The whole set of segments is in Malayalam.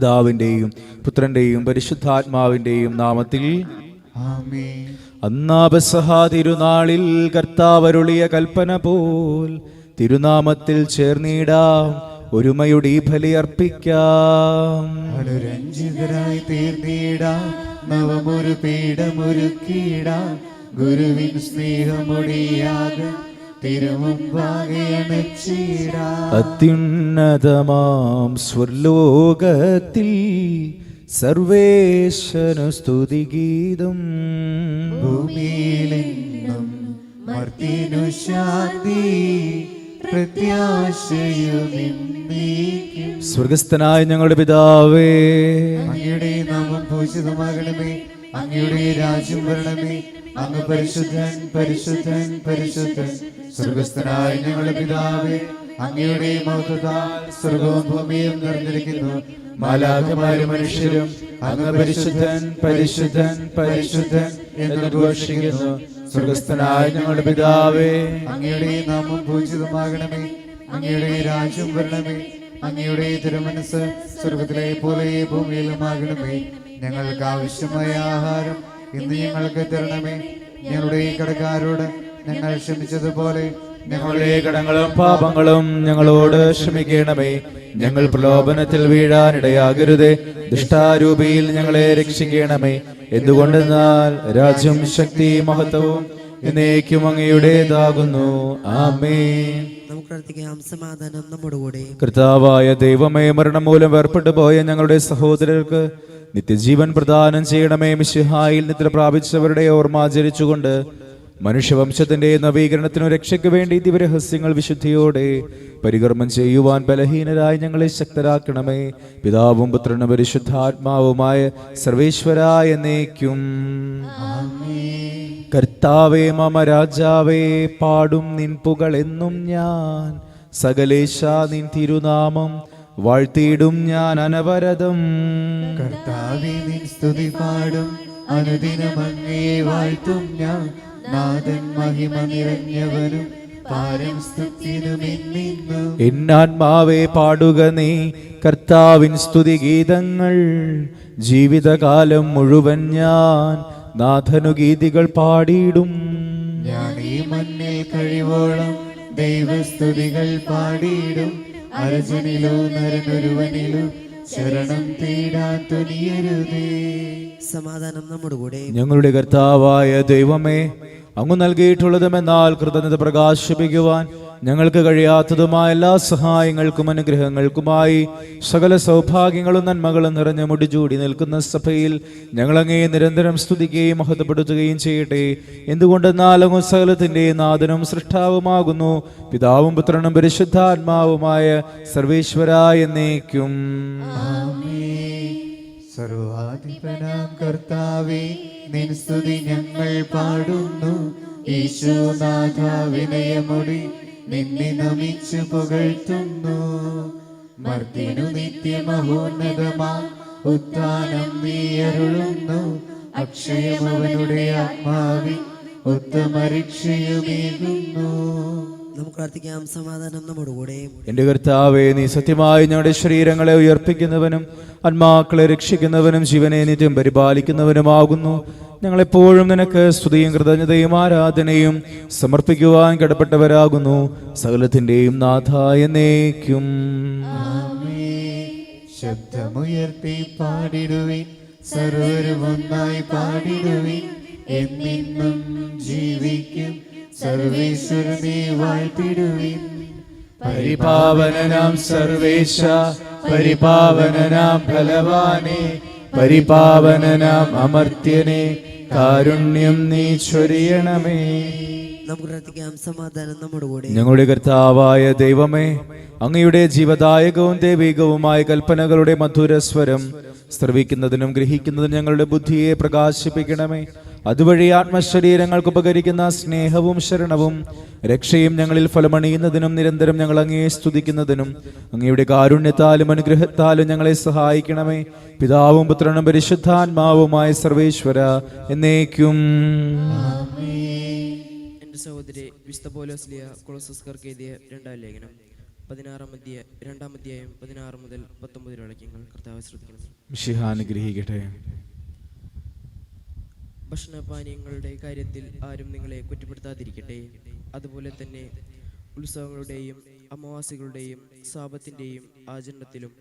പിതാവിന്റെയും പുത്രന്റെയും പരിശുദ്ധാത്മാവിന്റെയും നാമത്തിൽ ആമേൻ. അന്നാപസഹാ തിരുനാളിൽ കർത്താവരുളിയ കൽപ്പന പോൽ തിരുനാമത്തിൽ ചേർന്നിടാം, ഒരുമയുടെ ഈ ബലി അർപ്പിക്കാം. അനുരഞ്ജിതരായി തീർന്നിടാം, നവമൊരു പീഠമൊരുക്കിടാം, ഗുരുവിൻ സ്നേഹമൊടിയാകും തിരുമുമ്പാകെ അണച്ചിടാം. അത്യുന്നതമാം സ്വർലോകത്തിൽ സർവേശനു സ്തുതിഗീതം, ഭൂമിയിലെന്നും മർത്യനു ശാന്തി പ്രത്യാശയും എന്നേക്കും. സ്വർഗസ്ഥനായ ഞങ്ങളുടെ പിതാവേ, അങ്ങയുടെ നാമം പൂജിതമാകണമേ, അങ്ങയുടെ രാജ്യം വരണമേ, അങ്ങ് പരിശുദ്ധൻ പരിശുദ്ധൻ പരിശുദ്ധൻ. സ്വർഗസ്ഥനായ ഞങ്ങളുടെ പിതാവേ, അങ്ങയുടെ മഹത്വത്താൽ സ്വർഗവും ഭൂമിയും നിറഞ്ഞിരിക്കുന്നു. മാലാഖമാരും മനുഷ്യരും അങ്ങ് പരിശുദ്ധൻ പരിശുദ്ധൻ പരിശുദ്ധൻ എന്ന് ഘോഷിക്കുന്നു. സ്വർഗസ്ഥനായ ഞങ്ങളുടെ പിതാവേ, അങ്ങയുടെ നാമം പൂജിതമാകണമേ, അങ്ങയുടെ രാജ്യം വരണമേ, അങ്ങയുടെ തിരുമനസ് സ്വർഗത്തിലെ പോലെ ഭൂമിയിലുമാകണമേ. ഞങ്ങൾക്ക് ആവശ്യമായ ആഹാരം ഇന്ന് ഞങ്ങൾക്ക് തരണമേ. ഞങ്ങളുടെ കടക്കാരോട് ഞങ്ങൾ ക്ഷമിച്ചതുപോലെ ഞങ്ങളുടെ കടങ്ങളും പാപങ്ങളും ഞങ്ങളോട് ക്ഷമിക്കണമേ. ഞങ്ങൾ പ്രലോഭനത്തിൽ വീഴാനിടയാകരുതേ, ദുഷ്ടാരൂപിയിൽ ഞങ്ങളെ രക്ഷിക്കണമേ. എന്തുകൊണ്ടെന്നാൽ രാജ്യം ശക്തി മഹത്വവും എന്നേക്കും അങ്ങയുടേതാകുന്നു. ആമേൻ. നമുക്ക് പ്രാർത്ഥിക്കാം. സമാധാനം നമ്മുടെ കൂടെ. കർത്താവായ ദൈവമേ, മരണം മൂലം വേർപെട്ടു പോയ ഞങ്ങളുടെ സഹോദരർക്ക് നിത്യജീവൻ പ്രദാനം ചെയ്യണമേ. മിശിഹായിൽ നിദ്ര പ്രാപിച്ചവരുടെ ഓർമ്മ ആചരിച്ചുകൊണ്ട് മനുഷ്യവംശത്തിന്റെ നവീകരണത്തിനും രക്ഷയ്ക്ക് വേണ്ടി ദിവരഹസ്യങ്ങൾ വിശുദ്ധിയോടെ പരികർമ്മം ചെയ്യുവാൻ ബലഹീനരായി ഞങ്ങളെ ശക്തരാക്കണമേ. പിതാവും പുത്രനും പരിശുദ്ധാത്മാവുമായ സർവേശ്വരായ എന്നേക്കും. കർത്താവേ മമ രാജാവേ, പാടും നിൻ പുകളെന്നും ഞാൻ. സകലേശ നിൻ തിരുനാമം വാഴ്ത്തിയിടും ഞാൻ അനവരതം. കർത്താവേ നിൻ സ്തുതി പാടും, അനുദിനം അങ്ങയെ വാഴ്ത്തും ഞാൻ. നാഥൻ മഹിമ നിറഞ്ഞവനും പാരം സ്തുതിനുമെന്നും. എന്നാത്മാവേ പാടുക നീ കർത്താവിൻ സ്തുതിഗീതങ്ങൾ. ജീവിതകാലം മുഴുവൻ ഞാൻ നാഥനു ഗീതികൾ പാടിയിടും. ഞാൻ ഈ മണ്ണിൽ കഴിവോളം ദൈവസ്തുതികൾ പാടിയിടും. അർജുനിലോ നരനൊരുവനിലോ ശരണം തേടാൻ തുനിയരുതേ. സമാധാനം നമ്മുടെ കൂടെ. ഞങ്ങളുടെ കർത്താവായ ദൈവമേ, അങ്ങ് നൽകിയിട്ടുള്ളതുമെന്നാൽ കൃതജ്ഞത പ്രകാശിപ്പിക്കുവാൻ ഞങ്ങൾക്ക് കഴിയാത്തതുമായ എല്ലാ സഹായങ്ങൾക്കും അനുഗ്രഹങ്ങൾക്കുമായി സകല സൗഭാഗ്യങ്ങളും നന്മകളും നിറഞ്ഞ മുടിചൂടി നിൽക്കുന്ന സഭയിൽ ഞങ്ങളങ്ങേ നിരന്തരം സ്തുതിക്കുകയും മഹത്വപ്പെടുത്തുകയും ചെയ്യട്ടെ. എന്തുകൊണ്ടെന്നാൽ അങ്ങ് സകലത്തിന്റെ നാഥനും സൃഷ്ടാവുമാകുന്നു. പിതാവും പുത്രനും പരിശുദ്ധാത്മാവുമായ സർവേശ്വരായ എന്നേക്കും. സർവാധിപനാം കർത്താവേ, നിൻ സ്തുതി ഞങ്ങൾ പാടുന്നു. ഈശോനാഥ വിനയമൊടി നിന്നെ നമിച്ചു പുകഴ്ത്തുന്നു. മർത്യനു നിത്യമഹോന്നതമാ ഉത്ഥാനം നീ അരുളുന്നു. അക്ഷയമവനുടെ ആത്മാവിൽ ഉത്തമരക്ഷയുമേകുന്നു. നമുക്ക് പ്രാർത്ഥിക്കാം. സമാധാനം നമ്മുടെ കൂടെ. എന്റെ കർത്താവേ, നീ സത്യമായി ഞങ്ങളുടെ ശരീരങ്ങളെ ഉയർപ്പിക്കുന്നവനും ആത്മാക്കളെ രക്ഷിക്കുന്നവനും ജീവനെ നിത്യം പരിപാലിക്കുന്നവനുമാകുന്നു. ഞങ്ങളെപ്പോഴും നിനക്ക് സ്തുതിയും കൃതജ്ഞതയും ആരാധനയും സമർപ്പിക്കുവാൻ കടപ്പെട്ടവരാകുന്നു. സകലത്തിന്റെയും നാഥായ എന്നേക്കും. ശബ്ദമുയർത്തി പാടിടുവിൻ, സർവരും ഒന്നായി പാടിടുവിൻ. എന്നെന്നും ജീവിക്കും സർവേശ്വരനെ വാഴ്ത്തിടുവിൻ. പരിപാവനനാം സർവേശ, പരിപാവനനാം ഫലവാനെ, പരിപാവനനാം അമർത്യനെ, കാരുണ്യം നീ ചൊരിയണമേ. നമുക്ക് പ്രാർത്ഥിക്കാം. സമാധാനം നമ്മുടെ കൂടെ. ഞങ്ങളുടെ കർത്താവായ ദൈവമേ, അങ്ങയുടെ ജീവദായകവും ദൈവികവുമായ കൽപ്പനകളുടെ മധുരസ്വരം ശ്രവിക്കുന്നതിനും ഗ്രഹിക്കുന്നതിനും ഞങ്ങളുടെ ബുദ്ധിയെ പ്രകാശിപ്പിക്കണമേ. അതുവഴി ആത്മശരീരങ്ങൾക്ക് ഉപകരിക്കുന്ന സ്നേഹവും ശരണവും രക്ഷയും ഞങ്ങളിൽ ഫലമണിയുന്നതിനും നിരന്തരം ഞങ്ങൾ അങ്ങയെ സ്തുതിക്കുന്നതിനും അങ്ങയുടെ കാരുണ്യത്താലും അനുഗ്രഹത്താലും ഞങ്ങളെ സഹായിക്കണമേ. പിതാവും പുത്രനും പരിശുദ്ധാത്മാവുമായ സർവേശ്വര എന്നേക്കും. എന്റെ സഹോദരി വിശുദ്ധ പൗലോസ് കൊളോസ്യർക്കെഴുതിയ 2-ാം ലേഖനം. 2-ാം അധ്യായം 16 മുതൽ 19 വാക്യങ്ങൾ കർത്താവ് ശ്രദ്ധിക്കണം. മിശിഹാ അനുഗ്രഹിക്കട്ടെ. ഭക്ഷണപാനീയങ്ങളുടെ കാര്യത്തിൽ ആരും നിങ്ങളെ കുറ്റപ്പെടുത്താതിരിക്കട്ടെ. അതുപോലെ തന്നെ ഉത്സവങ്ങളുടെയും അമാവാസികളുടെയും സാപത്തിൻ്റെയും ആചരണത്തിലും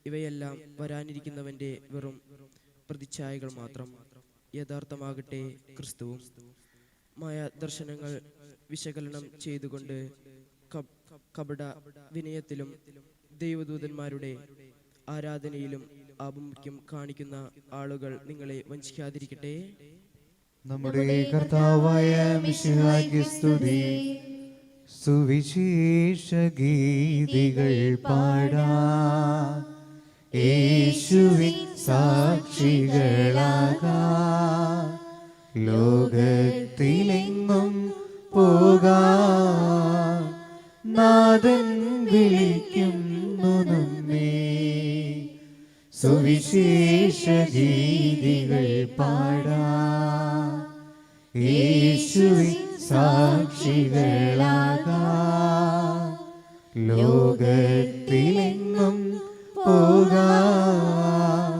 ഇവയെല്ലാം വരാനിരിക്കുന്നവൻ്റെ വെറും പ്രതിച്ഛായകൾ മാത്രം. യഥാർത്ഥമാകട്ടെ ക്രിസ്തുവും. മായാദർശനങ്ങൾ വിശകലനം ചെയ്തുകൊണ്ട് കപട വിനയത്തിലും ദൈവദൂതന്മാരുടെ ആരാധനയിലും ആഭിമുഖ്യം കാണിക്കുന്ന ആളുകൾ നിങ്ങളെ വഞ്ചിക്കാതിരിക്കട്ടെ. നമ്മുടെ കർത്താവായ മിശിഹായ്ക്ക് സ്തുതി. സുവിശേഷ ഗീതികൾ പാടാം, യേശുവിൻ സാക്ഷികളാകാം, ലോകത്തിലെങ്ങും പോകാം, നാഥൻ വിളിക്കുന്നു നമ്മെ. സുവിശേഷ ഗീതികൾ പാടാം, യേശുവിൻ സാക്ഷികളാകാം, ലോകത്തിലെങ്ങും പോകാം,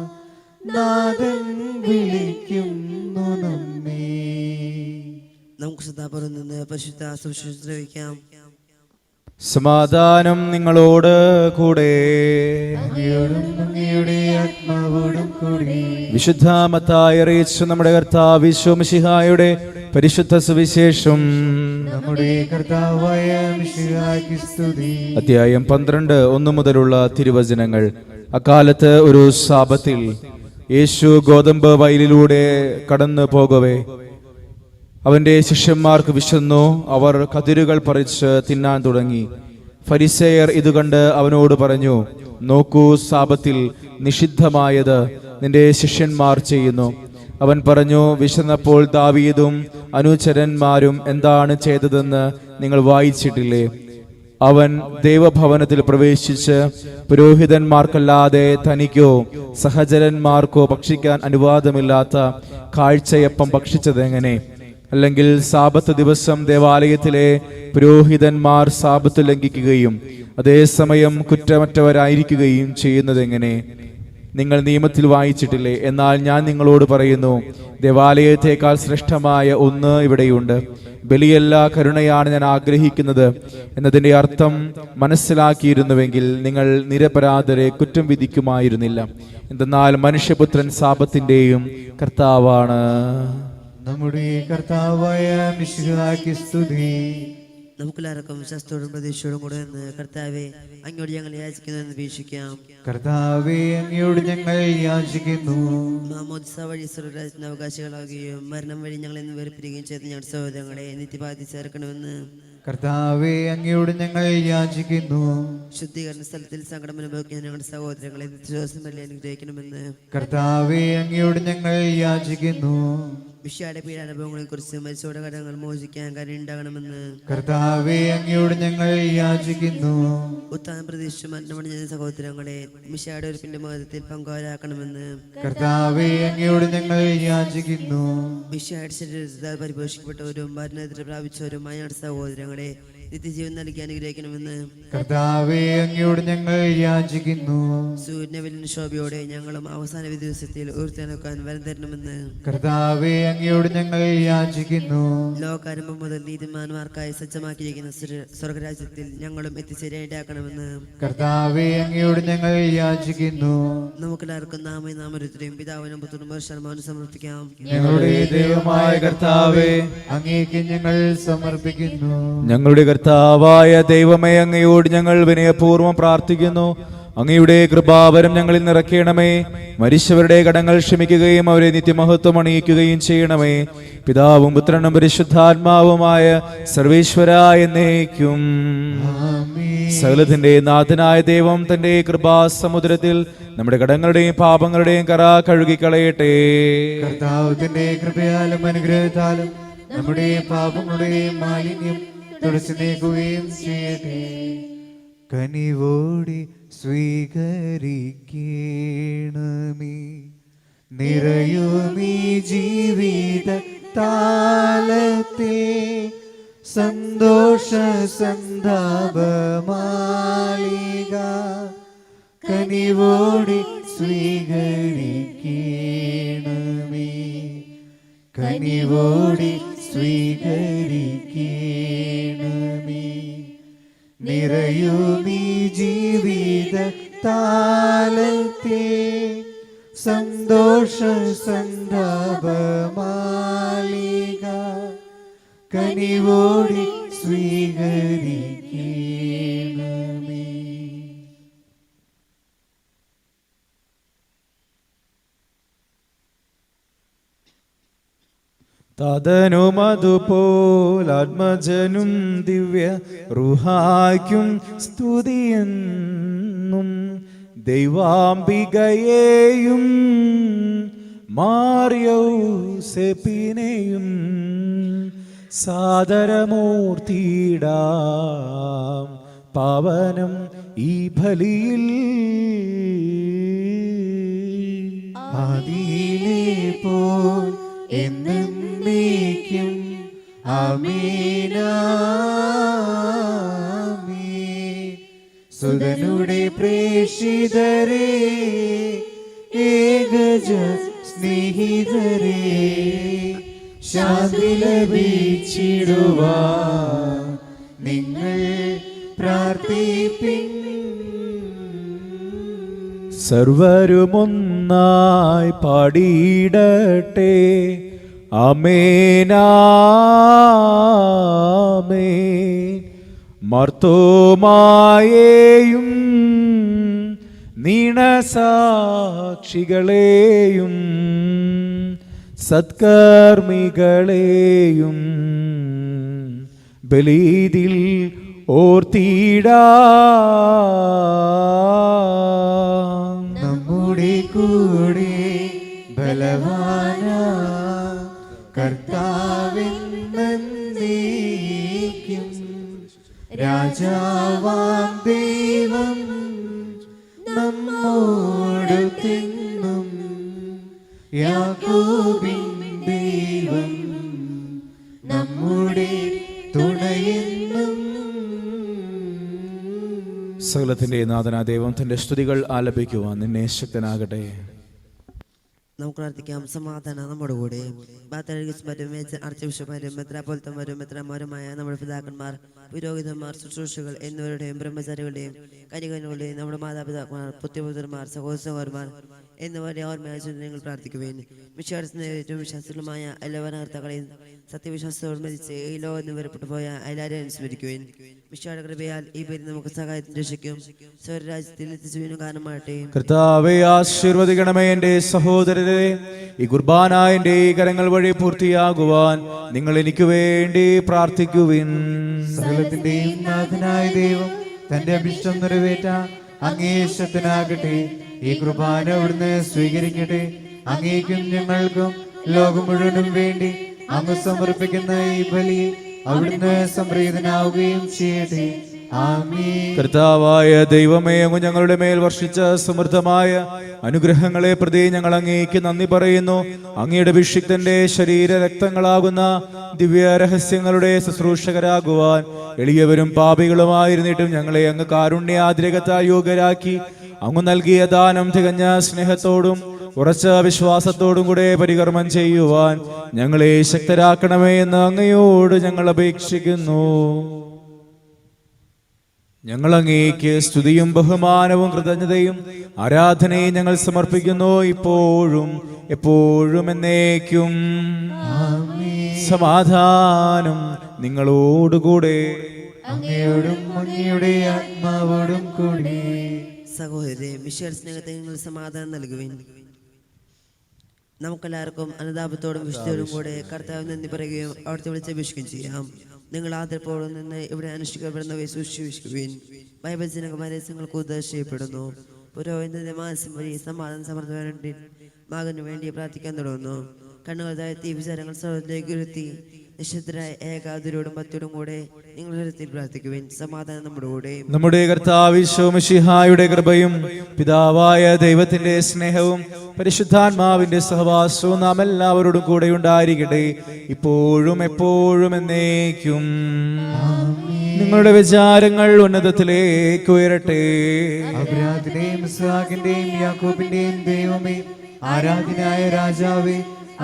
നാഥൻ വിളിക്കുന്നു നമ്മെ. നമുക്ക് ശ്രദ്ധാപൂർവ്വം നിന്ന് പരിശുദ്ധ സുവിശേഷം ശ്രവിക്കാം. സമാധാനം നിങ്ങളോട് കൂടെ. അങ്ങയുടെ ആത്മാവോടും കൂടി. വിശുദ്ധ മത്തായി അറിയിച്ച നമ്മുടെ കർത്താവ് ഈശോ മിശിഹായുടെ പരിശുദ്ധ സുവിശേഷം. നമ്മുടെ കർത്താവായ മിശിഹായ്ക്ക് സ്തുതി. അധ്യായം 12 1 മുതലുള്ള തിരുവചനങ്ങൾ. അക്കാലത്ത് ഒരു സാബത്തിൽ യേശു ഗോതമ്പ് വയലിലൂടെ കടന്നു പോകവേ അവന്റെ ശിഷ്യന്മാർക്ക് വിശന്നു. അവർ കതിരുകൾ പറിച്ച് തിന്നാൻ തുടങ്ങി. ഫരിസേയർ ഇതുകണ്ട് അവനോട് പറഞ്ഞു, നോക്കൂ, സാബത്തിൽ നിഷിദ്ധമായത് നിന്റെ ശിഷ്യന്മാർ ചെയ്യുന്നു. അവൻ പറഞ്ഞു, വിശന്നപ്പോൾ ദാവീദും അനുചരന്മാരും എന്താണ് ചെയ്തതെന്ന് നിങ്ങൾ വായിച്ചിട്ടില്ലേ? അവൻ ദൈവഭവനത്തിൽ പ്രവേശിച്ച് പുരോഹിതന്മാർക്കല്ലാതെ തനിക്കോ സഹചരന്മാർക്കോ ഭക്ഷിക്കാൻ അനുവാദമില്ലാത്ത കാഴ്ചയപ്പം ഭക്ഷിച്ചതെങ്ങനെ? അല്ലെങ്കിൽ സാബത്ത് ദിവസം ദേവാലയത്തിലെ പുരോഹിതന്മാർ സാബത്ത് ലംഘിക്കുകയും അതേസമയം കുറ്റമറ്റവരായിരിക്കുകയും ചെയ്യുന്നതെങ്ങനെ? നിങ്ങൾ നിയമത്തിൽ വായിച്ചിട്ടില്ലേ? എന്നാൽ ഞാൻ നിങ്ങളോട് പറയുന്നു, ദേവാലയത്തേക്കാൾ ശ്രേഷ്ഠമായ ഒന്ന് ഇവിടെയുണ്ട്. ബലിയല്ല, കരുണയാണ് ഞാൻ ആഗ്രഹിക്കുന്നത് എന്നതിന്റെ അർത്ഥം മനസ്സിലാക്കിയിരുന്നുവെങ്കിൽ നിങ്ങൾ നിരപരാധരെ കുറ്റം വിധിക്കുമായിരുന്നില്ല. എന്തെന്നാൽ മനുഷ്യപുത്രൻ സാബത്തിന്റെയും കർത്താവാണ്. നമ്മുടെ കർത്താവായ മിശിഹായ്ക്ക് സ്തുതി. നമുക്കെല്ലാവർക്കും വിശ്വാസത്തോടും പ്രതീക്ഷയോടും കൂടെ നിന്ന് കർത്താവെ അങ്ങോട്ട് ഞങ്ങൾ യാചിക്കുന്നതെന്ന് വീക്ഷിക്കാം. കർത്താവെ അങ്ങയോട് ഞങ്ങൾ യാചിക്കുന്നു. മാമോദിസ വഴി സ്വർഗ്ഗരാജ്യത്തിന് അവകാശികളാകുകയും മരണം വഴി ഞങ്ങളെ നിന്ന് വേർപിരിയുകയും ചെയ്ത് ഞങ്ങളുടെ സഹോദരങ്ങളെ നിത്യപാതി ചേർക്കണമെന്ന് കർത്താവെ അങ്ങയോട് ഞങ്ങൾ യാചിക്കുന്നു. ശുദ്ധീകരണ സ്ഥലത്തിൽ സങ്കടം അനുഭവിക്കുന്ന ഞങ്ങളുടെ സഹോദരങ്ങളെ നിത്യശ്വാസം വഴി അനുഗ്രഹിക്കണമെന്ന് കർത്താവെ അങ്ങയോട് ഞങ്ങൾ യാചിക്കുന്നു. വിഷയുടെ പീഡാനുഭവങ്ങളെ കുറിച്ച് മരിച്ചവരുടെ കടങ്ങൾ മോചിക്കാൻ കരുണ്ടാകണമെന്ന് കർത്താവെ അങ്ങയോട് ഞങ്ങൾ യാചിക്കുന്നു. ഉത്താനം പ്രതീക്ഷിച്ചു മരണമടഞ്ഞ സഹോദരങ്ങളെ മിശയുടെ ഒരു പിന്നെ മോചനത്തിൽ പങ്കാരാക്കണമെന്ന് കർത്താവെ അങ്ങയോട് ഞങ്ങൾ യാചിക്കുന്നു. മിശയുടെ ശരീരത്താൽ പരിപോഷിക്കപ്പെട്ടവരും മരണത്തിൽ പ്രാപിച്ചവരുമായ ഞങ്ങളുടെ സഹോദരങ്ങളെ നിത്യജീവൻ നൽകി അനുഗ്രഹിക്കണമെന്ന് കർത്താവെ അങ്ങയോട് ഞങ്ങൾ യാചിക്കുന്നു. സൂര്യനവലിന് ശോഭയോടെ ഞങ്ങളും അവസാന വിധി ദിവസത്തിൽ ഉയർത്തെഴുന്നേൽക്കാൻ വരം തരണമെന്ന് കർത്താവെ അങ്ങയോട് ഞങ്ങൾ യാചിക്കുന്നു. ലോകാരംഭം മുതൽ നീതിമാന്മാർക്കായി സജ്ജമാക്കിയിരിക്കുന്ന സ്വർഗരാജ്യത്തിൽ ഞങ്ങളും എത്തിച്ചേരേണ്ടാക്കണമെന്ന് കർത്താവെ അങ്ങയോട് ഞങ്ങൾ യാചിക്കുന്നു. നമുക്കെല്ലാവർക്കും നാമൊരുത്തരെയും പിതാവിനും പുത്രനും പരിശുദ്ധാത്മാവിനും സമർപ്പിക്കാം. ഞങ്ങളുടെ ദൈവമായ കർത്താവെ അങ്ങേക്ക് ഞങ്ങൾ സമർപ്പിക്കുന്നു. ഞങ്ങളുടെ കർത്താവായ ദൈവമേ, അങ്ങയോട് ഞങ്ങൾ വിനയപൂർവ്വം പ്രാർത്ഥിക്കുന്നു. അങ്ങയുടെ കൃപാവരം ഞങ്ങളിൽ നിറയ്ക്കണമേ. മരിച്ചവരുടെ കടങ്ങൾ ക്ഷമിക്കുകയും അവരെ നിത്യമഹത്വം അണിയിക്കുകയും ചെയ്യണമേ. പിതാവും പുത്രനും പരിശുദ്ധാത്മാവുമായ സർവേശ്വരായ എന്നേക്കും. സകലത്തിന്റെ നാഥനായ ദൈവം തന്റെ കൃപാസമുദ്രത്തിൽ നമ്മുടെ കടങ്ങളുടെയും പാപങ്ങളുടെയും കറ കഴുകിക്കളയട്ടെ. കർത്താവിന്റെ കൃപയാലും അനുഗ്രഹത്താലും നമ്മുടെ പാപങ്ങളുടെയും മാലിന്യം തുടച്ചു നീക്കുകയും ചെയ്യട്ടെ. കനിവോടി സ്വീകരിക്കണമേ നിറയുമീ ജീവിത താലത്തെ സന്തോഷ സന്താപമാ കനിവോടെ സ്വീകരിക്കണമേ. കനിവോടെ സ്വീകരിക്കണമേ. നിറയൂ നീ ജീവിത താലത്തെ സന്തോഷ സന്താപമാലിക. കനിവോടെ സ്വീകരിക്കണമേ. തദനും അതുപോലാത്മജനും ദിവ്യ റുഹായ്ക്കും സ്തുതിയെന്നും ദൈവാംബികയെയും മാർയൗസേപ്പിനെയും സാദരമൂർത്തിയിടാം പാവനം ഈ ബലിയിൽ. ആദിയിലെ പോൽ എന്നേക്കും ആമേൻ ആമേൻ. സുതനുടെ പ്രേഷിതരേ ഏകജ സ്നേഹിതരേ ശാന്തി ലഭിച്ചിടുവാൻ നിങ്ങൾ പ്രാർത്ഥിപ്പിൻ. സർവരുമൊന്നായി പാടിയിടട്ടെ ആമേനാമേൻ. മർത്തോമായേയും നീണസാക്ഷികളെയും സത്കർമ്മികളെയും ബലിയിൽ ഓർത്തിടാം. നമ്മുടെ കൂടെ ബലവാന കർത്താവെന്നേക്കും രാജാവാം ദൈവം നമ്മോടൊത്തെന്നും യാക്കോബിൻ ദൈവം നമ്മുടെ തുണയെന്നും. സകലത്തിന്റെ നാഥനായ ദൈവം തന്റെ സ്തുതികൾ ആലപിക്കുവാൻ നിന്നെ ശക്തനാകട്ടെ. നമുക്ക് പ്രാർത്ഥിക്കാം. സമാധാനം നമ്മുടെ കൂടെ. അർച്ചബിഷപ്പുമാരും മെത്രാപ്പൊലിത്തമാരും മെത്രാന്മാരുമായ നമ്മുടെ പിതാക്കന്മാർ, പുരോഹിതന്മാർ, ശുശ്രൂഷകൾ എന്നിവരുടെയും ബ്രഹ്മചാരികളുടെയും കന്യകകളുടെയും നമ്മുടെ മാതാപിതാക്കന്മാർ, പുത്രപുത്രന്മാർ, സഹോദരന്മാർ എന്നിവരുടെ ഓർമ്മയായി നിങ്ങൾ പ്രാർത്ഥിക്കുവേൻ. വിശ്വാസവും വിശ്വാസങ്ങളുമായ എല്ലാ കർത്താക്കളെയും സത്യവിശ്വാസത്തോട് മരിച്ച് ഈ ലോകത്ത് വേർപെട്ടു പോയ എല്ലാവരെയും സ്മരിക്കുവേൻ. വിശ്വാസ കൃപയാൽ ഈ പേര് നമുക്ക് സഹായത്തിന് രക്ഷിക്കും സ്വർരാജ്യത്തിൽ എത്തിച്ചുവിനും കാരണമാകട്ടെ. കർത്താവേ, ആശീർവദിക്കണമേ എന്റെ സഹോദരരെ. ഈ കുർബാന എന്റെ കരങ്ങൾ വഴി പൂർത്തിയാകുവാൻ നിങ്ങൾ എനിക്ക് വേണ്ടി പ്രാർത്ഥിക്കുവിൻ. സകലത്തിന്റെയും നാഥനായ ദൈവം തന്റെ അഭിഷ്ടം നിറവേറ്റ അങ്ങേശത്തിനാകട്ടെ. ഈ കുർബാന അവിടുന്ന് സ്വീകരിക്കട്ടെ. അങ്ങേക്കും ഞങ്ങൾക്കും ലോകം മുഴുവനും വേണ്ടി അങ്ങ് സമർപ്പിക്കുന്ന ഈ ബലി അവിടുന്ന് സംപ്രീതനാവുകയും ചെയ്യട്ടെ. ആമേൻ. കർത്താവായ ദൈവമേ, അങ്ങ് ഞങ്ങളുടെ മേൽ വർഷിച്ച സമൃദ്ധമായ അനുഗ്രഹങ്ങളെ പ്രതി ഞങ്ങൾ അങ്ങേക്ക് നന്ദി പറയുന്നു. അങ്ങയുടെ അഭിഷിക്തന്റെ ശരീര രക്തങ്ങളാകുന്ന ദിവ്യ രഹസ്യങ്ങളുടെ ശുശ്രൂഷകരാകുവാൻ എളിയവരും പാപികളുമായിരുന്നിട്ടും ഞങ്ങളെ അങ്ങ് കാരുണ്യാതിരകത്താൽ യോഗ്യരാക്കി. അങ്ങ് നൽകിയ ദാനം തികഞ്ഞ സ്നേഹത്തോടും ഉറച്ച വിശ്വാസത്തോടും കൂടെ പരികർമ്മം ചെയ്യുവാൻ ഞങ്ങളെ ശക്തരാക്കണമേ എന്ന് അങ്ങയോട് ഞങ്ങൾ അപേക്ഷിക്കുന്നു. ഞങ്ങൾ അങ്ങേക്ക് സ്തുതിയും ബഹുമാനവും കൃതജ്ഞതയും ആരാധനയും ഞങ്ങൾ സമർപ്പിക്കുന്നു, ഇപ്പോഴും എപ്പോഴും എന്നേക്കും. സമാധാനം നിങ്ങളോടുകൂടെ. അങ്ങയോടും അങ്ങയുടെ ആത്മാവോടും കൂടി. സഹോദരരെ, വിശ്വാസ സ്നേഹത്തെ നിങ്ങൾ സമാധാനം നൽകുവിൻ. നമുക്കെല്ലാവർക്കും അനുതാപത്തോടും വിശുദ്ധയോടും കൂടെ കർത്താവ് നന്ദി പറയുകയും അവിടുത്തെ വിളിച്ചപേക്ഷിക്കുകയും ചെയ്യാം. നിങ്ങൾ ആദരപ്പോടും നിന്ന് ഇവിടെ അനുഷ്ഠിക്കപ്പെടുന്നവയെ സൂക്ഷിക്കുവിൻ. ബൈബിൾ ജനകുമാരങ്ങൾക്ക് ഉദ്ദേശിക്കപ്പെടുന്നു. പുരോഹിതന്റെ മാസം വഴി സമാധാനം സമർത്ഥ മകനു വേണ്ടി പ്രാർത്ഥിക്കാൻ തുടങ്ങുന്നു. കണ്ണുകൾ താഴ്ത്തി വിചാരങ്ങൾ സർവ്വത്തിലേക്ക് ഉയർത്തി നിശബ്ദരായ ഏകാഗ്രതയോടും ഭക്തിയോടും കൂടെ നിങ്ങൾ ഹൃദയത്തിൽ പ്രാർത്ഥിക്കുവിൻ. സമാധാനം നമ്മുടെ കൂടെ. നമ്മുടെ കർത്താവ് യേശു മിശിഹായുടെ കൃപയും പിതാവായ ദൈവത്തിന്റെ സ്നേഹവും പരിശുദ്ധാത്മാവിന്റെ സഹവാസവും നാം എല്ലാവരോടും കൂടെ ഉണ്ടായിരിക്കട്ടെ, ഇപ്പോഴും എപ്പോഴും എന്നേക്കും. ഞങ്ങളുടെ വിചാരങ്ങൾ ഉന്നതത്തിലേക്ക് ഉയരട്ടെ. അബ്രാഹാമിന്റെയും ഇസ്ഹാക്കിന്റെയും യാക്കോബിന്റെയും ദൈവമേ, ആരാധനായ രാജാവേ,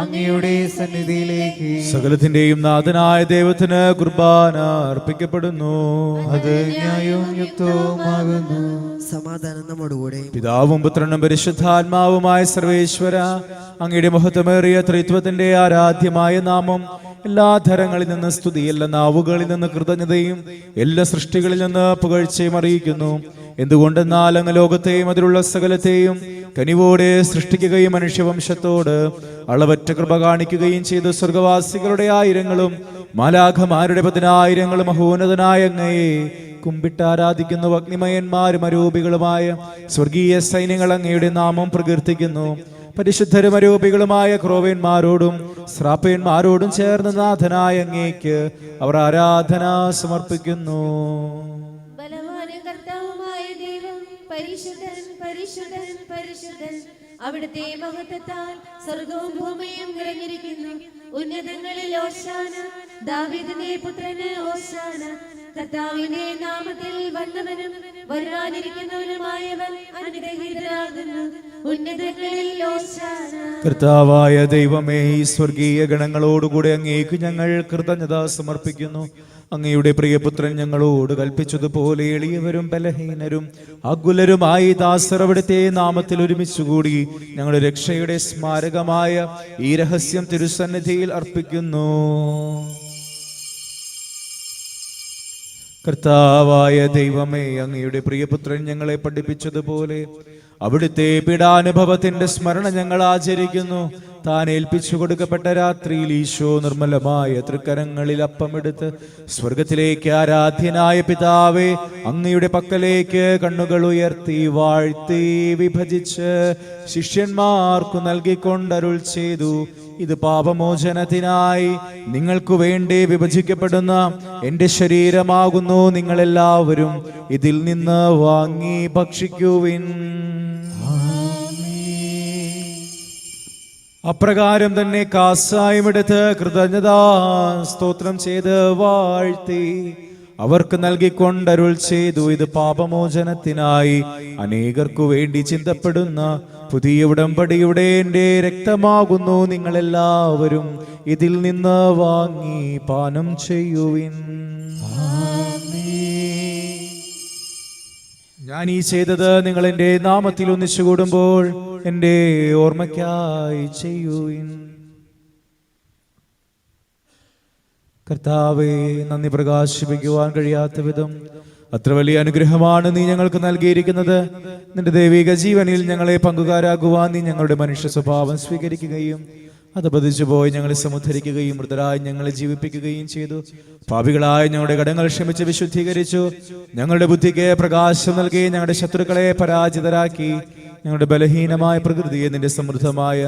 അങ്ങയുടെ സന്നിധിയിലേക്ക് സകലത്തിന്റെയും നാഥനായ ദൈവത്തിന് കുർബാന അർപ്പിക്കപ്പെടുന്നു. അത് ന്യായവും യുക്തവുമാകുന്നു. സമാധാനം നമ്മോടുകൂടെ. പിതാവും പുത്രനും പരിശുദ്ധാത്മാവുമായ സർവേശ്വര, അങ്ങയുടെ മഹത്വമേറിയ ത്രിത്വത്തിന്റെ ആരാധ്യമായ നാമം എല്ലാ ധരങ്ങളിൽ നിന്ന് സ്തുതി, എല്ലാ നാവുകളിൽ നിന്ന് കൃതജ്ഞതയും എല്ലാ സൃഷ്ടികളിൽ നിന്ന് പുകഴ്ചയും അറിയിക്കുന്നു. എന്തുകൊണ്ടെന്നാൽ അങ്ങ് ലോകത്തെയും അതിലുള്ള സകലത്തെയും കനിവോടെ സൃഷ്ടിക്കുകയും മനുഷ്യവംശത്തോട് അളവറ്റ കൃപ കാണിക്കുകയും ചെയ്തു. സ്വർഗവാസികളുടെ ആയിരങ്ങളും മാലാഖമാരുടെ 10,000 മഹോന്നതനായ അങ്ങയെ കുമ്പിട്ടാരാധിക്കുന്നു. അഗ്നിമയന്മാരും അരൂപികളുമായ സ്വർഗീയ സൈന്യങ്ങൾ അങ്ങയുടെ നാമം പ്രകീർത്തിക്കുന്നു. പരിശുദ്ധരും അരൂപികളുമായ ക്രോവേന്മാരോടും ശ്രാപ്പേന്മാരോടും ചേർന്ന് നാഥനായ അങ്ങേക്ക് അവർ ആരാധന സമർപ്പിക്കുന്നു. ബലവാനും കർത്താവുമായ ദൈവം പരിശുദ്ധൻ പരിശുദ്ധൻ പരിശുദ്ധൻ. അവിടുത്തെ മഹത്വത്താൽ സ്വർഗവും ഭൂമിയും നിറഞ്ഞിരിക്കുന്നു. ഉന്നതങ്ങളിൽ ഓശാന, ദാവീദിന്റെ പുത്രന് ഓശാന. കർത്താവിന്റെ നാമത്തിൽ വന്നവനും വരാനിരിക്കുന്നവനുമായവൻ അനുഗ്രഹീതനാകുന്നു. ഉന്നതങ്ങളിൽ ഓശാന. കർത്താവായ ദൈവമേ, ഈ സ്വർഗീയ ഗണങ്ങളോടുകൂടെ അങ്ങേക്ക് ഞങ്ങൾ കൃതജ്ഞത സമർപ്പിക്കുന്നു. അങ്ങയുടെ പ്രിയപുത്രൻ ഞങ്ങളോട് കൽപ്പിച്ചതുപോലെ എളിയവരും ബലഹീനരും അകുലരുമായി ദാസർ അവിടുത്തെ നാമത്തിൽ ഒരുമിച്ചുകൂടി ഞങ്ങളുടെ രക്ഷയുടെ സ്മാരകമായ ഈ രഹസ്യം തിരുസന്നിധിയിൽ അർപ്പിക്കുന്നു. കർത്താവായ ദൈവമേ, അങ്ങയുടെ പ്രിയപുത്രൻ ഞങ്ങളെ പഠിപ്പിച്ചതുപോലെ അവിടുത്തെ പീഡാനുഭവത്തിന്റെ സ്മരണ ഞങ്ങൾ ആചരിക്കുന്നു. താൻ ഏൽപ്പിച്ചു കൊടുക്കപ്പെട്ട രാത്രിയിൽ ഈശോ നിർമ്മലമായ തൃക്കരങ്ങളിൽ അപ്പമെടുത്ത് സ്വർഗത്തിലേക്ക് ആരാധ്യനായ പിതാവേ, അങ്ങയുടെ പക്കലേക്ക് കണ്ണുകൾ ഉയർത്തി വാഴ്ത്തി വിഭജിച്ച് ശിഷ്യന്മാർക്കു നൽകിക്കൊണ്ടരുൾ ചെയ്തു: ഇത് പാപമോചനത്തിനായി നിങ്ങൾക്ക് വേണ്ടി വിഭജിക്കപ്പെടുന്ന എന്റെ ശരീരമാകുന്നു. നിങ്ങളെല്ലാവരും ഇതിൽ നിന്ന് വാങ്ങി ഭക്ഷിക്കുവിൻ. അപ്രകാരം തന്നെ കാസായുമെടുത്ത് കൃതജ്ഞതാ സ്തോത്രം ചെയ്ത് വാഴ്ത്തി അവർക്ക് നൽകിക്കൊണ്ടരുൾ ചെയ്തു: ഇത് പാപമോചനത്തിനായി അനേകർക്കു വേണ്ടി ചിന്തപ്പെടുന്ന പുതിയ ഉടമ്പടിയുടെ എന്റെ രക്തമാകുന്നു. നിങ്ങളെല്ലാവരും ഇതിൽ നിന്ന് വാങ്ങി പാനം ചെയ്യുവിൻ. ഞാൻ ഈ ചെയ്തത് നിങ്ങൾ എന്റെ നാമത്തിൽ ഒന്നിച്ചു കൂടുമ്പോൾ എന്റെ ഓർമ്മയ്ക്കായി ചെയ്യുവിൻ. കർത്താവേ, നന്ദി പ്രകാശിപ്പിക്കുവാൻ കഴിയാത്ത വിധം അത്ര വലിയ അനുഗ്രഹമാണ് നീ ഞങ്ങൾക്ക് നൽകിയിരിക്കുന്നത്. നിന്റെ ദൈവിക ജീവനിൽ ഞങ്ങളെ പങ്കുകാരാകുവാൻ നീ ഞങ്ങളുടെ മനുഷ്യ സ്വഭാവം സ്വീകരിക്കുകയും അത് പതിച്ചു പോയി ഞങ്ങളെ സമുദ്ധരിക്കുകയും മൃതരായി ഞങ്ങളെ ജീവിപ്പിക്കുകയും ചെയ്തു. പാപികളായ ഞങ്ങളുടെ കടങ്ങൾ ക്ഷമിച്ച് വിശുദ്ധീകരിച്ചു. ഞങ്ങളുടെ ബുദ്ധിക്ക് പ്രകാശം നൽകി ഞങ്ങളുടെ ശത്രുക്കളെ പരാജിതരാക്കി. ഞങ്ങളുടെ ബലഹീനമായ പ്രകൃതിയെ നിന്റെ സമൃദ്ധമായ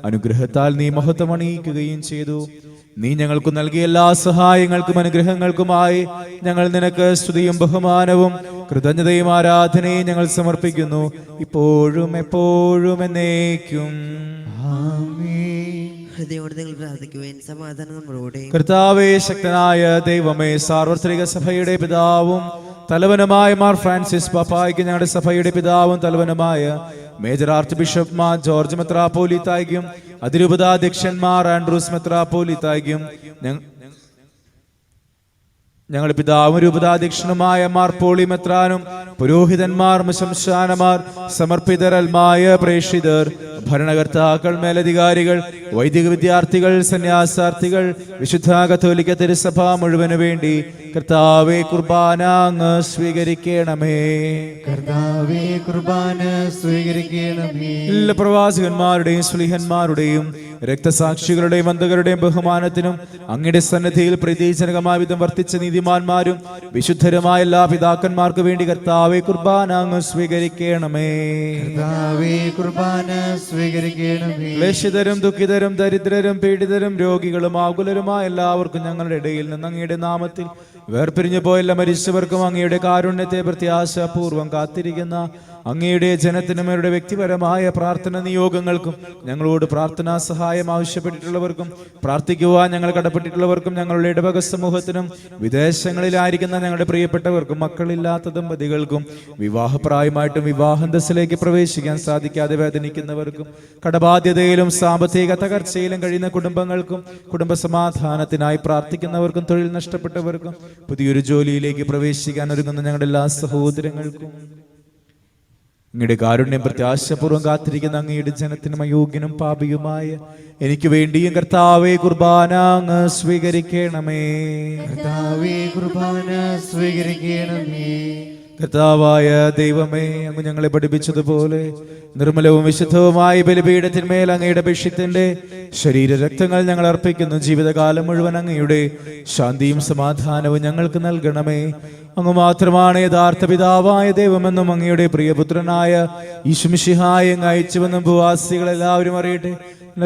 അനുഗ്രഹത്താൽ നീ മഹത്വമണിയിക്കുകയും ചെയ്തു. നീ ഞങ്ങൾക്ക് നൽകിയ എല്ലാ സഹായങ്ങൾക്കും അനുഗ്രഹങ്ങൾക്കുമായി ഞങ്ങൾ നിനക്ക് സ്തുതിയും ബഹുമാനവും കൃതജ്ഞതയും ആരാധനയും ഞങ്ങൾ സമർപ്പിക്കുന്നു, ഇപ്പോഴും എപ്പോഴും എന്നേക്കും. ഹൃദയോട് നിങ്ങൾ പ്രാർത്ഥിക്കുവാൻ. സമാധാനം നമ്മളോടെ. കർത്താവേ, ശക്തനായ ദൈവമേ, സാർവത്രിക സഭയുടെ പിതാവും തലവനുമായ മാർ ഫ്രാൻസിസ് പാപ്പായ്ക്ക്, ഞങ്ങളുടെ സഭയുടെ പിതാവും തലവനുമായ major archbishop Mar George മെത്രാപ്പോലീത്തായ്ക്കും അതിരൂപതാധ്യക്ഷന്മാർ ആൻഡ്രൂസ് മെത്രാപ്പോലീത്തായ്ക്കും, ഞങ്ങളുടെ പിതാവും രൂപതാധ്യക്ഷനുമായ മാർ പോളി മെത്രാനും പുരോഹിതന്മാർ, ശംശാനമാർ, സമർപ്പിതരൽമായ പ്രേക്ഷിതർ, ഭരണകർത്താക്കൾ, മേലധികാരികൾ, വൈദിക വിദ്യാർത്ഥികൾ, സന്യാസാർത്ഥികൾ, വിശുദ്ധ കത്തോലിക്ക തിരുസഭ മുഴുവനു വേണ്ടി കർത്താവേ, കുർബാന അങ്ങ് സ്വീകരിക്കണമേ. കർത്താവേ, കുർബാന സ്വീകരിക്കണമേ. എല്ലാ പ്രവാചകന്മാരുടെയും സ്ലീഹന്മാരുടെയും രക്തസാക്ഷികളുടെയും അന്തകരുടെയും ബഹുമാനത്തിനും അങ്ങയുടെ സന്നിധിയിൽ പ്രീതിജനകമായ വിധം വർത്തിച്ച നീതിമാന്മാരും വിശുദ്ധരുമായ എല്ലാ പിതാക്കന്മാർക്ക് വേണ്ടി കർത്താവേ, കുർബാന അങ്ങ് സ്വീകരിക്കണമേ. കർത്താവേ, കുർബാന സ്വീകരിക്കണമേ. ക്ലേശിതരും ദുഃഖിതരും ദരിദ്രരും പീഡിതരും രോഗികളും ആകുലരുമായ എല്ലാവർക്കും ഞങ്ങളുടെ ഇടയിൽ നിന്ന് അങ്ങയുടെ നാമത്തിൽ വേർപിരിഞ്ഞു പോയെല്ലാം മരിച്ചവർക്കും അങ്ങയുടെ കാരുണ്യത്തെ പ്രത്യാശപൂർവം കാത്തിരിക്കുന്ന അങ്ങയുടെ ജനത്തിനും അവരുടെ വ്യക്തിപരമായ പ്രാർത്ഥന നിയോഗങ്ങൾക്കും ഞങ്ങളോട് പ്രാർത്ഥനാ സഹായം ആവശ്യപ്പെട്ടിട്ടുള്ളവർക്കും പ്രാർത്ഥിക്കുവാൻ ഞങ്ങൾ കടപ്പെട്ടിട്ടുള്ളവർക്കും ഞങ്ങളുടെ ഇടവക സമൂഹത്തിനും വിദേശങ്ങളിലായിരിക്കുന്ന ഞങ്ങളുടെ പ്രിയപ്പെട്ടവർക്കും മക്കളില്ലാത്ത ദമ്പതികൾക്കും വിവാഹപ്രായമായിട്ടും വിവാഹാന്തസ്സിലേക്ക് പ്രവേശിക്കാൻ സാധിക്കാതെ വേദനിക്കുന്നവർക്കും കടബാധ്യതയിലും സാമ്പത്തിക തകർച്ചയിലും കഴിയുന്ന കുടുംബങ്ങൾക്കും കുടുംബസമാധാനത്തിനായി പ്രാർത്ഥിക്കുന്നവർക്കും തൊഴിൽ നഷ്ടപ്പെട്ടവർക്കും പുതിയൊരു ജോലിയിലേക്ക് പ്രവേശിക്കാൻ ഒരുങ്ങുന്ന ഞങ്ങളുടെ എല്ലാ സഹോദരങ്ങൾക്കും അങ്ങയുടെ കാരുണ്യം പ്രത്യാശപൂർവ്വം കാത്തിരിക്കുന്ന അങ്ങയുടെ ജനത്തിനും അയോഗ്യനും പാപിയുമായ എനിക്ക് വേണ്ടിയും കർത്താവേ കുർബാന അങ്ങ് സ്വീകരിക്കണമേ. കർത്താവേ കുർബാന സ്വീകരിക്കണമേ. കർത്താവായ ദൈവമേ, അങ്ങ് ഞങ്ങളെ പഠിപ്പിച്ചതുപോലെ നിർമ്മലവും വിശുദ്ധവുമായ ബലിപീഠത്തിന്മേൽ അങ്ങയുടെ അഭിഷിക്തന്റെ ശരീരരക്തങ്ങൾ ഞങ്ങൾ അർപ്പിക്കുന്നു. ജീവിതകാലം മുഴുവൻ അങ്ങയുടെ ശാന്തിയും സമാധാനവും ഞങ്ങൾക്ക് നൽകണമേ. അങ്ങ് മാത്രമാണ് യഥാർത്ഥ പിതാവായ ദൈവമെന്നും അങ്ങയുടെ പ്രിയപുത്രനായ യേശുമിശിഹായെ അങ്ങ് അയച്ചുവെന്നും ഭൂവാസികൾ എല്ലാവരും അറിയട്ടെ.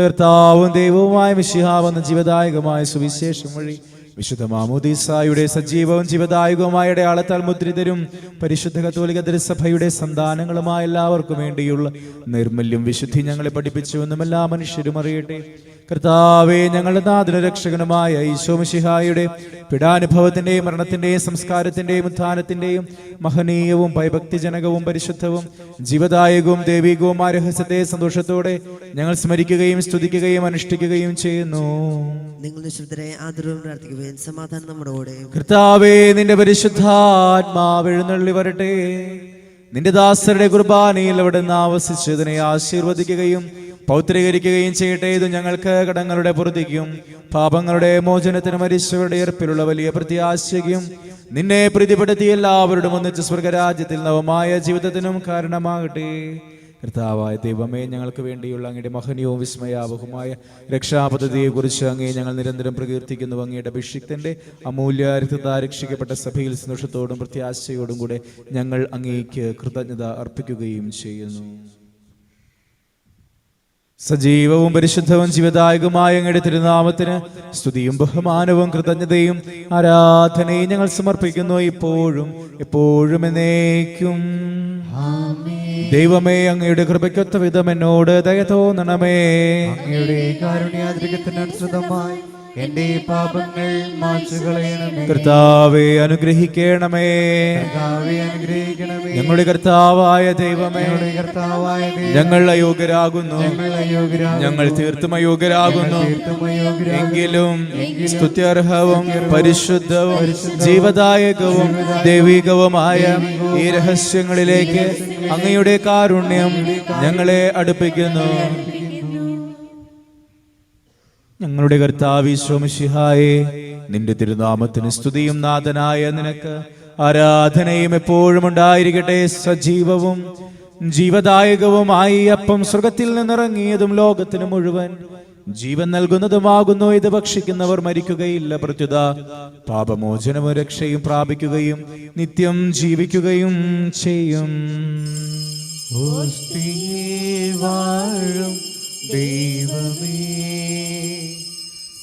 കർത്താവും ദൈവവുമായ മിശിഹാവെന്ന ജീവദായകമായ സുവിശേഷം വഴി വിശുദ്ധ മാമോദീസായുടെ സജീവവും ജീവദായകവുമായ അടയാളത്താൽ മുദ്രിതരും പരിശുദ്ധ കത്തോലിക്ക തിരുസഭയുടെ സന്താനങ്ങളുമായ എല്ലാവർക്കും വേണ്ടിയുള്ള നിർമ്മല്യം വിശുദ്ധി ഞങ്ങളെ പഠിപ്പിച്ചുവെന്നും എല്ലാ മനുഷ്യരും അറിയട്ടെ. കർത്താവേ, ഞങ്ങളുടെ നാഥനും രക്ഷകനുമായ ഈശോ മിശിഹായുടെ പീഡാനുഭവത്തിന്റെയും മരണത്തിന്റെയും സംസ്കാരത്തിന്റെയും ഉത്ഥാനത്തിന്റെയും മഹനീയവും ഭയഭക്തിജനകവും പരിശുദ്ധവും ജീവദായകവും ദൈവികവുമായ രഹസ്യത്തെ സന്തോഷത്തോടെ ഞങ്ങൾ സ്മരിക്കുകയും സ്തുതിക്കുകയും അനുഷ്ഠിക്കുകയും ചെയ്യുന്നു. നിങ്ങൾ നിശബ്ദരെ ആദരവും പ്രാർത്ഥിക്കുകയും സമാധാനം നമ്മുടെ കൂടെ. കർത്താവേ, നിന്റെ പരിശുദ്ധാത്മാവ് എഴുന്നള്ളി വരട്ടെ. നിന്റെ ദാസരുടെ കുർബാനയിൽ അവിടുന്ന് ആവസിച്ച് ഇതിനെ ആശീർവദിക്കുകയും പൗത്രീകരിക്കുകയും ചെയ്യട്ടെ. ഇത് ഞങ്ങൾക്ക് കടങ്ങളുടെ പൊറുതിക്കും പാപങ്ങളുടെ മോചനത്തിനും മരിച്ചവരുടെ ഏർപ്പിലുള്ള വലിയ പ്രത്യാശയ്ക്കും നിന്നെ പ്രീതിപ്പെടുത്തി എല്ലാവരോടും ഒന്നിച്ച് സ്വർഗരാജ്യത്തിൽ നവമായ ജീവിതത്തിനും കാരണമാകട്ടെ. കർത്താവായ ദൈവമേ, ഞങ്ങൾക്ക് വേണ്ടിയുള്ള അങ്ങയുടെ മഹനീയവും വിസ്മയാവഹമായ രക്ഷാപദ്ധതിയെക്കുറിച്ച് അങ്ങേ ഞങ്ങൾ നിരന്തരം പ്രകീർത്തിക്കുന്നു. അങ്ങയുടെ അഭിഷിക്തന്റെ അമൂല്യ രക്തത്താൽ രക്ഷിക്കപ്പെട്ട സഭയിൽ സന്തോഷത്തോടും പ്രത്യാശയോടും കൂടെ ഞങ്ങൾ അങ്ങേക്ക് കൃതജ്ഞത അർപ്പിക്കുകയും ചെയ്യുന്നു. സജീവവും പരിശുദ്ധവും ജീവദായകമായ അങ്ങയുടെ തിരുനാമത്തിന് സ്തുതിയും ബഹുമാനവും കൃതജ്ഞതയും ആരാധനയും ഞങ്ങൾ സമർപ്പിക്കുന്നു, ഇപ്പോഴും എപ്പോഴും എന്നേക്കും. ദൈവമേ, അങ്ങയുടെ കൃപയ്ക്കൊത്ത വിധം എന്നോട് ദയ തോന്നണമേ. അങ്ങയുടെ കാരുണ്യാതിരികത്തിനനുസൃതമായി എന്റെ പാപങ്ങൾ മായ്ച്ചുകളയണമേ. കർത്താവേ, അനുഗ്രഹിക്കണമേ. കർത്താവേ, അനുഗ്രഹിക്കണമേ. ഞങ്ങളുടെ കർത്താവായ ദൈവമേ, ഞങ്ങളുടെ കർത്താവായ ദൈവമേ, ഞങ്ങൾ അയോഗ്യരാകുന്നു, ഞങ്ങൾ തീർത്തും അയോഗ്യരാകുന്നു. എങ്കിലും സ്തുത്യർഹവും പരിശുദ്ധവും ജീവദായകവും ദൈവികവുമായ ഈ രഹസ്യങ്ങളിലേക്ക് അങ്ങയുടെ കാരുണ്യം ഞങ്ങളെ അടുപ്പിക്കുന്നു. ഞങ്ങളുടെ കർത്താവ് ഈശോ മിശിഹായേ, നിന്റെ തിരുനാമത്തിന് സ്തുതിയും നാഥനായ നിനക്ക് ആരാധനയും എപ്പോഴും ഉണ്ടായിരിക്കട്ടെ. സജീവവും ജീവദായകവുമായി അപ്പം സ്വർഗത്തിൽ നിന്നിറങ്ങിയതും ലോകത്തിന് മുഴുവൻ ജീവൻ നൽകുന്നതുമാകുന്നു. ഇത് ഭക്ഷിക്കുന്നവർ മരിക്കുകയില്ല, പ്രത്യുത പാപമോചനവും രക്ഷയും പ്രാപിക്കുകയും നിത്യം ജീവിക്കുകയും ചെയ്യും. വാഴും ദൈവമേ,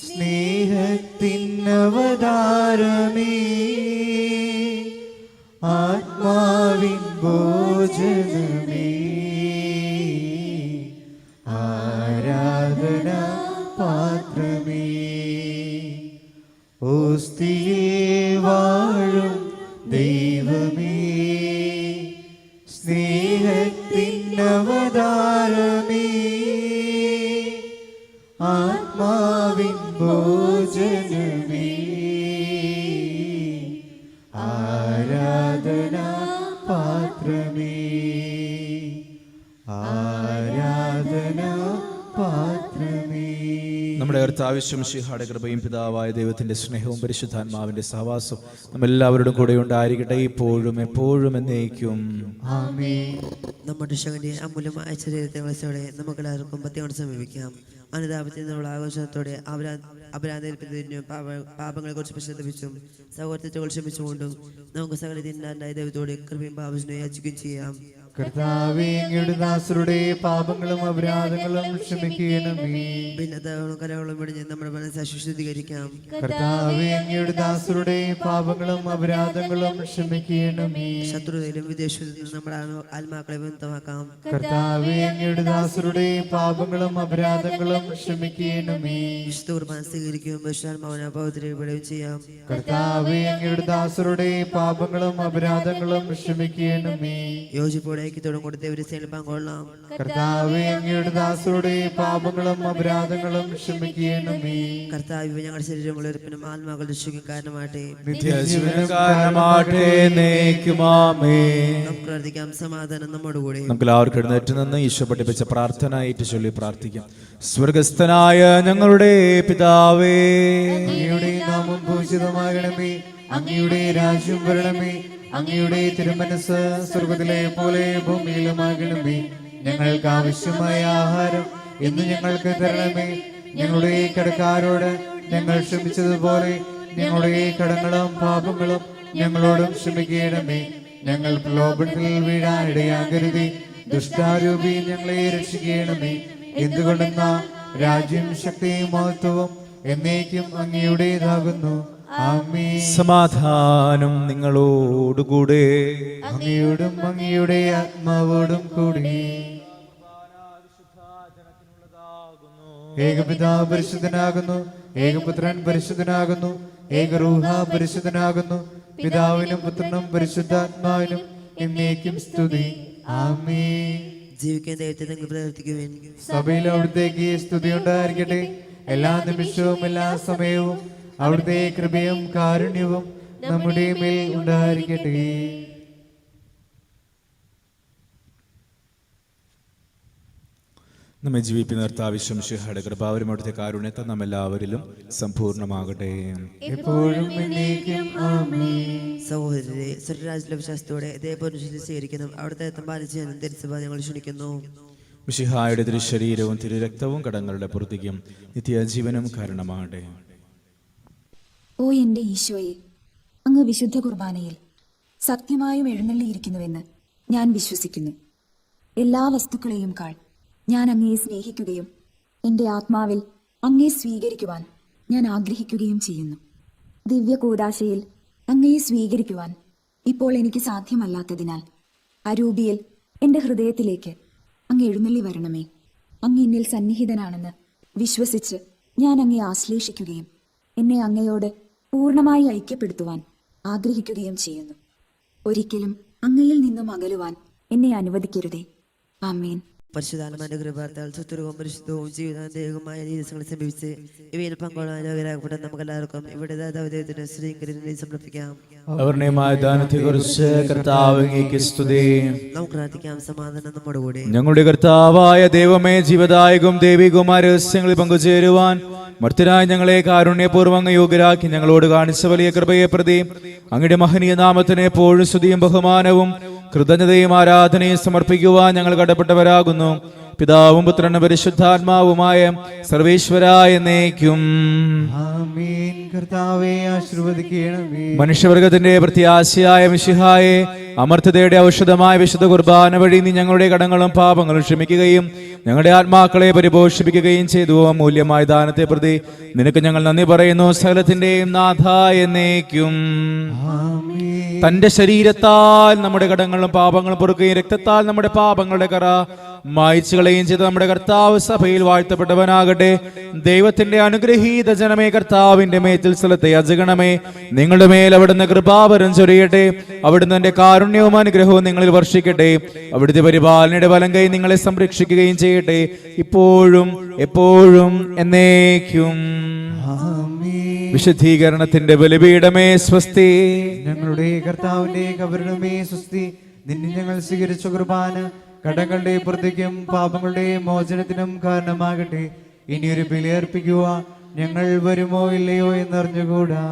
സ്നേഹത്തിനവതാരമേ, ആത്മാവിൻ ഭോജനമേ, ആരാധന പാത്രമേ, ഓസ്തിയേ വാഴും ദൈവമേ, സ്നേഹത്തിനവതാരമേ, ആത്മാവിൻ ഭോജനമേ, ആരാധന പാത്രമേ, ആരാധന പാത്രമേ. നമ്മുടെ കർത്താവ് ഈശോ മിശിഹായുടെ കൃപയും പിതാവായ ദൈവത്തിന്റെ സ്നേഹവും പരിശുദ്ധാത്മാവിന്റെ സഹവാസവും നമ്മെല്ലാവരോടും കൂടെ ഉണ്ടായിരിക്കട്ടെ, ഇപ്പോഴും എപ്പോഴും എന്നേക്കും. ആമേൻ. നമ്മുടെ ശക്തി അമൂല്യമായ ശരീരത്തെ വിളിച്ചോടെ നമുക്കെല്ലാവർക്കും പത്തിയോട് സമീപിക്കാം. അനുതാപത്തിൽ നിന്നുള്ള ആഘോഷത്തോടെ അപരാധേൽപ്പിച്ചതിനും പാപങ്ങളെ കുറിച്ച് പശ്ചാത്തപിച്ചും സഹോദരത്തെ ക്ഷമിച്ചുകൊണ്ടും നമുക്ക് സകല തിന്നാണ്ടായ ദൈവത്തോടെ കൃപയും പാപത്തിനെ യാചിക്കുകയും ചെയ്യാം. കർത്താവേ അങ്ങയുടെ ദാസരുടെ പാപങ്ങളും അപരാധങ്ങളും ക്ഷമിക്കണമേ. ഭിന്നതകളും കലകളും വെടിഞ്ഞ് നമ്മുടെ മനസ്സ് ശുദ്ധീകരിക്കാം. കർത്താവേ അങ്ങയുടെ ദാസരുടെ പാപങ്ങളും അപരാധങ്ങളും ക്ഷമിക്കണമേ. ശത്രുതയിലും വിദേശത്തും നമ്മുടെ ആത്മാക്കളെ ബന്ധമാക്കാം. കർത്താവേ അങ്ങയുടെ ദാസരുടെ പാപങ്ങളും അപരാധങ്ങളും ക്ഷമിക്കണമേ. വിശുദ്ധ കുർബാന സ്വീകരിക്കുകയും വിശുദ്ധാത്മാവിനെ പൗത്രീകരിക്കുകയും ചെയ്യാം. കർത്താവേ അങ്ങയുടെ ദാസരുടെ പാപങ്ങളും അപരാധങ്ങളും ക്ഷമിക്കണമേ. യോജിപ്പോടെ ഐക്യത്തോടും കൂടി ദൈവസേനയിൽ പങ്കൊള്ളാം. കർത്താവേ അങ്ങയുടെ ദാസരുടെ പാപങ്ങളും അപരാധങ്ങളും ക്ഷമിക്കണമേ. കർത്താവ് ഞങ്ങളുടെ ശരീരങ്ങളുടെ ഉറപ്പിനും ആത്മാക്കളുടെ രക്ഷയ്ക്കും കാരണമാകട്ടെ. നിത്യജീവനും കാരണമാകട്ടെ എന്നേക്കും ആമേൻ. നമുക്ക് പ്രാർത്ഥിക്കാം. സമാധാനം നമ്മോടുകൂടി. നമുക്ക് എല്ലാവർക്കും എഴുന്നേറ്റ് നിന്ന് ഈശോ പഠിപ്പിച്ച പ്രാർത്ഥന ഏറ്റു ചൊല്ലി പ്രാർത്ഥിക്കാം. സ്വർഗസ്ഥനായ ഞങ്ങളുടെ പിതാവേ, അങ്ങയുടെ നാമം പൂജിതമാകണമേ. അങ്ങയുടെ രാജ്യം വരണമേ. അങ്ങയുടെ തിരുമനസ് സ്വർഗ്ഗത്തിലെ പോലെ ഭൂമിയിലുമാകണമേ. ഞങ്ങൾക്ക് ആവശ്യമായ ആഹാരം ഇന്ന് ഞങ്ങൾക്ക് തരണമേ. ഞങ്ങളുടെ കടക്കാരോട് ഞങ്ങൾ ക്ഷമിച്ചതുപോലെ ഞങ്ങളുടെ കടങ്ങളും പാപങ്ങളും ഞങ്ങളോടും ക്ഷമിക്കണമേ. ഞങ്ങൾ പ്രലോഭനത്തിൽ വീഴാൻ ഇടയാകരുതേ. ദുഷ്ടാരൂപി ഞങ്ങളെ രക്ഷിക്കണമേ. എന്തുകൊണ്ടെന്നാൽ രാജ്യം ശക്തിയും മഹത്വവും എന്നേക്കും അങ്ങയുടേതാകുന്നു. ആമേൻ. സമാധാനം നിങ്ങളോടുകൂടെ. അങ്ങയോടും അങ്ങയുടെ ആത്മാവോടും കൂടി. ഏകപിതാവ് പരിശുദ്ധനാകുന്നു. ഏകപുത്രൻ പരിശുദ്ധനാകുന്നു. ഏകറൂഹ പരിശുദ്ധനാകുന്നു. പിതാവിനും പുത്രനും പരിശുദ്ധാത്മാവിനും എന്നേക്കും സ്തുതി. ആമേൻ. ജീവിക്കാൻ ദൈവത്തെ നിങ്ങൾ പ്രവർത്തിക്കുവാൻ സഭയിൽ അവിടുത്തേക്ക് സ്തുതി ഉണ്ടായിരിക്കട്ടെ. എല്ലാ നിമിഷവും എല്ലാ സമയവും അവിടുത്തെ കൃപയും കാരുണ്യവും നമ്മുടെ മേൽ ഉണ്ടായിരിക്കട്ടെ. നമ്മെ ജീവിപ്പിക്കുന്ന കർത്താവിശ്വം ശിഹായുടെ കൃപാവരും അവിടുത്തെ കാരുണ്യത്തെ നാം എല്ലാവരിലും സമ്പൂർണ്ണമാകട്ടെ. എപ്പോഴും എന്നേക്കും ആമേൻ. സഹോദരരെ, സ്വർഗരാജ്യത്തിലെ വിശ്വാസത്തോടെ ഇതേപോലെ സ്വീകരിക്കുന്നു. അവിടുത്തെ പാലിച്ച് തിരുസഭ ഞങ്ങൾ ക്ഷണിക്കുന്നു. മിശിഹായുടെ തിരുശരീരവും തിരുരക്തവും കടങ്ങളുടെ പൂർത്തിക്കും നിത്യജീവനും കാരണമാകട്ടെ. ഓ എൻ്റെ ഈശോയെ, അങ്ങ് വിശുദ്ധ കുർബാനയിൽ സത്യമായും എഴുന്നള്ളിയിരിക്കുന്നുവെന്ന് ഞാൻ വിശ്വസിക്കുന്നു. എല്ലാ വസ്തുക്കളെയും കാൾ ഞാൻ അങ്ങയെ സ്നേഹിക്കുകയും എൻ്റെ ആത്മാവിൽ അങ്ങയെ സ്വീകരിക്കുവാൻ ഞാൻ ആഗ്രഹിക്കുകയും ചെയ്യുന്നു. ദിവ്യ കൂദാശയിൽ അങ്ങയെ സ്വീകരിക്കുവാൻ ഇപ്പോൾ എനിക്ക് സാധ്യമല്ലാത്തതിനാൽ അരൂപിയിൽ എൻ്റെ ഹൃദയത്തിലേക്ക് അങ്ങ് എഴുന്നള്ളി വരണമേ. അങ്ങ് എന്നിൽ സന്നിഹിതനാണെന്ന് വിശ്വസിച്ച് ഞാൻ അങ്ങയെ ആശ്ലേഷിക്കുകയും എന്നെ അങ്ങയോട് പൂർണ്ണമായി ഐക്യപ്പെടുത്തുവാൻ ആഗ്രഹിക്കുകയും ചെയ്യുന്നു. ഒരിക്കലും അങ്ങയിൽ നിന്നും അകലുവാൻ എന്നെ അനുവദിക്കരുതേ. ആമേൻ. പരിശുദ്ധാത്മാവിന്റെ കൃപാർത്താൽ സുസ്ഥിരവും പരിശുദ്ധവും ജീവിതാന്തേകമായ ദിവസങ്ങളെ സമീപിച്ച് ഇവയിൽ പങ്കുകൊള്ളാൻ യോഗ്യരാകപ്പെട്ട നമുക്ക് എല്ലാവർക്കും ഇവിടെ ദൈവത്തിന് ശ്രീകരിനെ സമർപ്പിക്കാം. അവർണയമായ ദാനത്തെക്കുറിച്ച് കർത്താവ് അങ്ങേക്ക് സ്തുതി. നമുക്ക് പ്രാർത്ഥിക്കാം. സമാധാനം നമ്മുടെ കൂടെ. ഞങ്ങളുടെ കർത്താവായ ദൈവമേ, ജീവദായകവും ദൈവികവുമായ രഹസ്യങ്ങളിൽ പങ്കുചേരുവാൻ മർത്യരായ ഞങ്ങളെ കാരുണ്യപൂർവ്വം അങ്ങ് യോഗ്യരാക്കി ഞങ്ങളോട് കാണിച്ച വലിയ കൃപയെ പ്രതി അങ്ങയുടെ മഹനീയ നാമത്തിന് എപ്പോഴും സ്തുതിയും ബഹുമാനവും കൃതജ്ഞതയും ആരാധനയും സമർപ്പിക്കുവാൻ ഞങ്ങൾ കടപ്പെട്ടവരാകുന്നു. പിതാവും പുത്രനും പരിശുദ്ധാത്മാവുമായ സർവേശ്വരായ എന്നേക്കും ആമേൻ. കർത്താവേ ആശീർവദിക്കണമേ. മനുഷ്യവർഗത്തിന്റെ പ്രത്യാശയായ മിശിഹായെ, അമർത്യതയുടെ ഔഷധമായ വിശുദ്ധ കുർബാന വഴി നീ ഞങ്ങളുടെ കടങ്ങളും പാപങ്ങളും ക്ഷമിക്കുകയും ഞങ്ങളുടെ ആത്മാക്കളെ പരിപോഷിപ്പിക്കുകയും ചെയ്തു. അമൂല്യമായ ദാനത്തെ പ്രതി നിനക്ക് ഞങ്ങൾ നന്ദി പറയുന്നു. സകലത്തിന്റെയും നാഥ എന്നേക്കും. തന്റെ ശരീരത്താൽ നമ്മുടെ കടങ്ങളും പാപങ്ങളും പൊറുക്കുകയും രക്തത്താൽ നമ്മുടെ പാപങ്ങളുടെ കറ മായ്ച്ചു കളയുകയും ചെയ്ത നമ്മുടെ കർത്താവ് സഭയിൽ വാഴ്ത്തപ്പെട്ടവനാകട്ടെ. ദൈവത്തിന്റെ അനുഗ്രഹീത ജനമേ, കർത്താവിന്റെ മേച്ചിൽ സ്ഥലത്തെ യാചകണമേ. നിങ്ങളുടെ മേൽ അവിടുന്ന് കൃപാവരം ചൊരിയട്ടെ. അവിടുന്ന് തന്റെ കാരുണ്യവും അനുഗ്രഹവും നിങ്ങളിൽ വർഷിക്കട്ടെ. അവിടുത്തെ പരിപാലനയുടെ വലം കൈ നിങ്ങളെ സംരക്ഷിക്കുകയും ചെയ്യട്ടെ, ഇപ്പോഴും എപ്പോഴും എന്നേക്കും. വിശുദ്ധീകരണത്തിന്റെ ബലിപീഠമേ സ്വസ്തി. ഞങ്ങളുടെ കർത്താവിന്റെ കബറിടമേ സ്വസ്തി. നിന്നെ ഞങ്ങൾ സ്വീകരിച്ച കുർബാന കടങ്ങളുടെ പ്രതിക്കും പാപങ്ങളുടെ മോചനത്തിനും കാരണമാകട്ടെ. ഇനിയൊരു ബലിയർപ്പിക്കുക ഞങ്ങൾ വരുമോ ഇല്ലയോ എന്നറിഞ്ഞുകൂടാ.